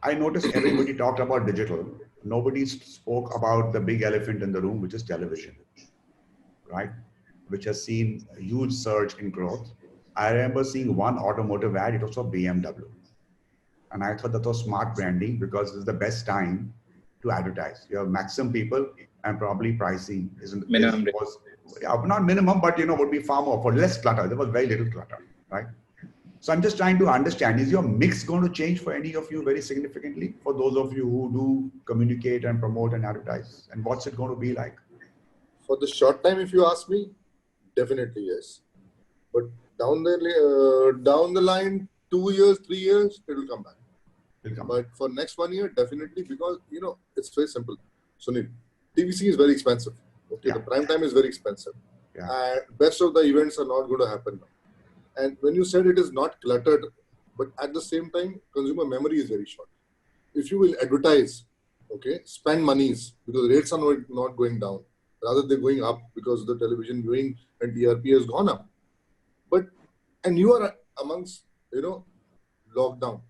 I noticed everybody talked about digital. Nobody spoke about the big elephant in the room, which is television, right? Which has seen a huge surge in growth. I remember seeing one automotive ad, it was for BMW. And I thought that was smart branding because it's the best time to advertise. You have maximum people and probably pricing Minimum. was not minimum, but would be far more for less clutter. There was very little clutter, right? So I'm just trying to understand, is your mix going to change for any of you very significantly for those of you who do communicate and promote and advertise? And what's it going to be like? For the short time, if you ask me, definitely yes. But down the line, 2 years, 3 years, it will come back. But for next 1 year, definitely, because it's very simple. Sunil, TVC is very expensive. Okay, the prime time is very expensive. And best of the events are not going to happen now. And when you said it is not cluttered, but at the same time, consumer memory is very short. If you will advertise, okay, spend monies because rates are not going down. Rather, they're going up because the television viewing and TRP has gone up. And you are amongst, lockdown.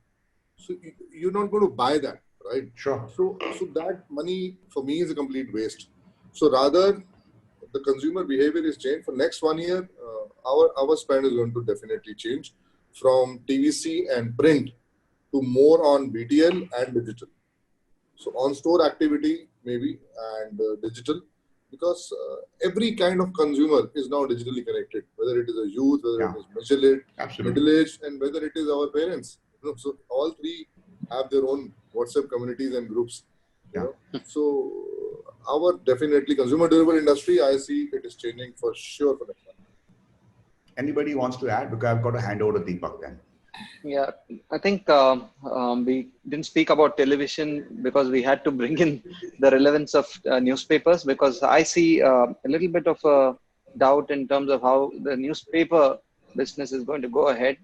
So you're not going to buy that, right? Sure. So that money for me is a complete waste. So rather, the consumer behavior is changed. For next 1 year, our spend is going to definitely change from TVC and print to more on BTL and digital. So on-store activity maybe and digital, because every kind of consumer is now digitally connected, whether it is a youth, whether it is middle-aged, and whether it is our parents. So all three have their own WhatsApp communities and groups. So our definitely consumer durable industry, I see it is changing for sure for next one. Anybody wants to add? Because I've got to hand over to Deepak then. Yeah, I think we didn't speak about television because we had to bring in the relevance of newspapers, because I see a little bit of a doubt in terms of how the newspaper business is going to go ahead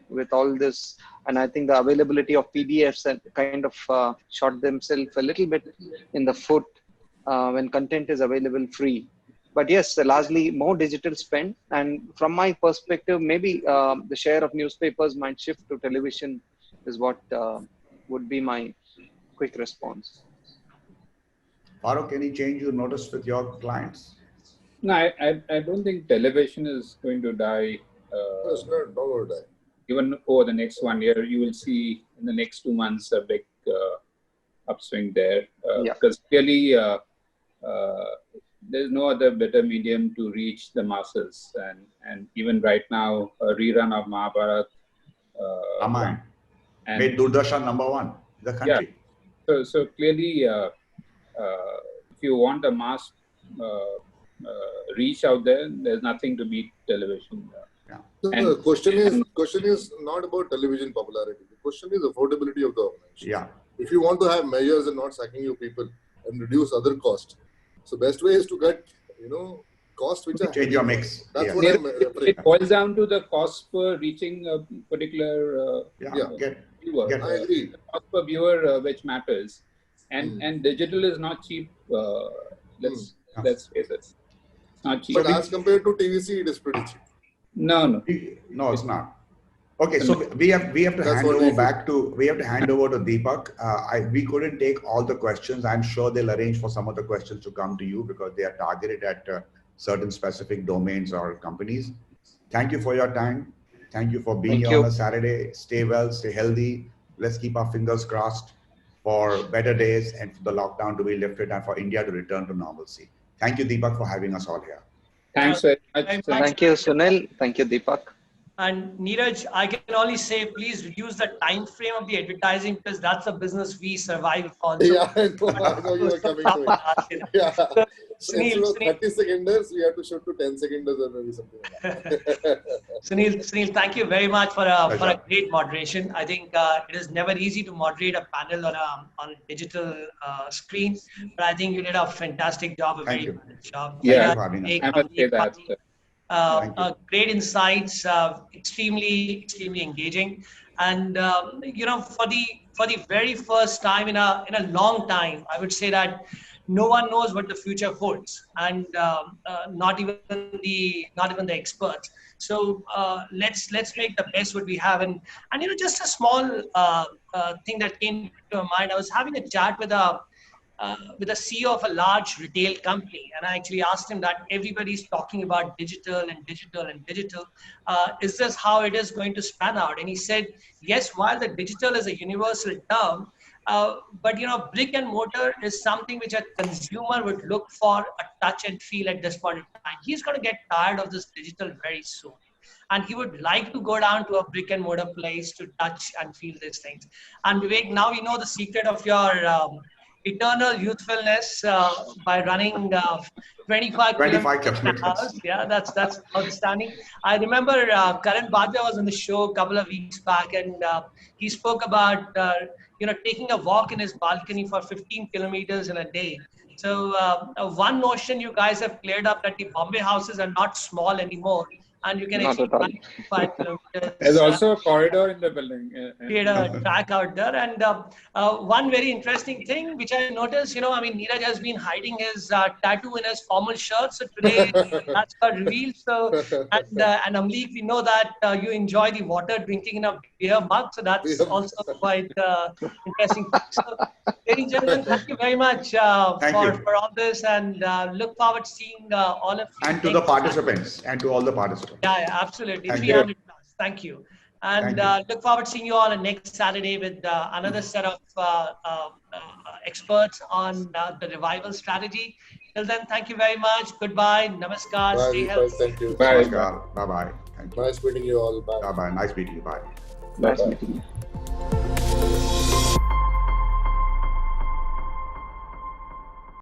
with all this. And I think the availability of PDFs and kind of shot themselves a little bit in the foot when content is available free. But yes, largely more digital spend. And from my perspective, maybe the share of newspapers might shift to television is what would be my quick response. Farooq, any change you noticed with your clients? No, I don't think television is going to die. It's not going to die. Even over the next 1 year, you will see in the next 2 months a big upswing there. Because clearly, there's no other better medium to reach the masses. And even right now, a rerun of Mahabharat. Made Doordarshan #1 in the country. Yeah. So clearly, if you want a mass reach out there, there's nothing to beat television. The question is not about television popularity. The question is affordability of the organization. Yeah. If you want to have measures and not sacking your people and reduce other costs, so best way is to get costs which are change your mix. That's what I'm referring. It boils down to the cost per reaching a particular viewer. I agree. The cost per viewer which matters, and digital is not cheap. Let's face it, it's not cheap. But as compared to TVC, it is pretty cheap. No, it's not. Okay, so we have to hand over to Deepak. We couldn't take all the questions. I'm sure they'll arrange for some of the questions to come to you because they are targeted at certain specific domains or companies. Thank you for your time. Thank you for being here on a Saturday. Stay well, stay healthy. Let's keep our fingers crossed for better days and for the lockdown to be lifted and for India to return to normalcy. Thank you, Deepak, for having us all here. Thanks very much. Thank you, Sunil. Thank you, Deepak. And Neeraj, I can only say, please reduce the time frame of the advertising because that's a business we survive on. Yeah, I know you are coming to it. Yeah. So, instead of 30 seconders, we have to shoot to 10 seconders or maybe something like that. Sunil, thank you very much for a great moderation. I think it is never easy to moderate a panel on a digital screen, but I think you did a fantastic job, a very good job. Yeah, I must say that. Great insights, extremely engaging, and for the very first time in a long time, I would say that no one knows what the future holds, and not even the experts. So let's make the best what we have. And just a small thing that came to my mind. I was having a chat with a CEO of a large retail company, and I actually asked him that everybody's talking about digital and digital and digital. Is this how it is going to span out? And he said, yes, while the digital is a universal term, but brick and mortar is something which a consumer would look for a touch and feel at this point in time. He's going to get tired of this digital very soon, and he would like to go down to a brick and mortar place to touch and feel these things. And Vivek, now we know the secret of your eternal youthfulness by running 25 kilometers. Yeah, that's outstanding. I remember Karan Bhatia was on the show a couple of weeks back, and he spoke about taking a walk in his balcony for 15 kilometers in a day. So one notion you guys have cleared up, that the Bombay houses are not small anymore, and you can actually run 5 kilometers. There's also a corridor in the building. Create a track out there. And one very interesting thing which I noticed, Neeraj has been hiding his tattoo in his formal shirt. So today that's got revealed. So and Amleek, we know that you enjoy the water drinking in a beer mug. So that's also quite interesting. So, ladies and gentlemen, thank you very much for all this, and look forward to seeing all of you. And to the participants, and to all the participants. Yeah, absolutely. 300 plus. Thank you. And look forward to seeing you all next Saturday with another set of experts on the revival strategy. Till then, thank you very much. Goodbye. Namaskar. Bye, Stay healthy. thank you. Namaskar. Bye-bye. Thank you. Nice meeting you all. Bye. Bye-bye. Nice meeting you. Bye. Nice meeting you.